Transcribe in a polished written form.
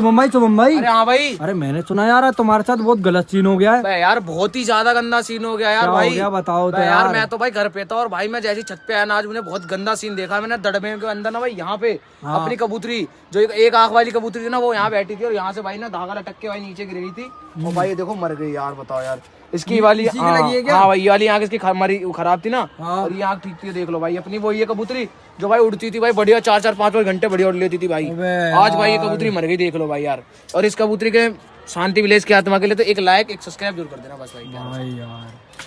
मुंबई। अरे हाँ भाई, अरे मैंने सुना यार तुम्हारे साथ बहुत गलत सीन हो गया है। यार बहुत ही ज्यादा गंदा सीन हो गया यार। क्या भाई हो गया बताओ तो यार। यार। मैं तो भाई घर पे था और भाई मैं जैसी छत पे आया ना, आज मैंने बहुत गंदा सीन देखा। मैंने दड़बे के अंदर ना भाई यहाँ पे हाँ। अपनी कबूतरी, जो एक आंख वाली कबूतरी थी ना, वो यहाँ बैठी थी और यहाँ से भाई ना धागा लटक के भाई नीचे गिर रही थी। और भाई ये देखो मर गई यार। बताओ यार, इसकी वाली इसी की लगी है क्या? हाँ भाई, ये वाली आंख इसकी खराब थी ना, हाँ। और ये आंख ठीक थी। देख लो भाई, अपनी वो ये कबूतरी जो भाई उड़ती थी भाई बढ़िया, 4-4 5-5 घंटे बढ़िया उड़ लेती थी भाई। आज भाई ये कबूतरी मर गई, देख लो भाई यार। और इस कबूतरी के शांति विलेज की आत्मा के लिए तो एक लाइक, एक सब्सक्राइब जरूर कर देना बस भाई। भाई यार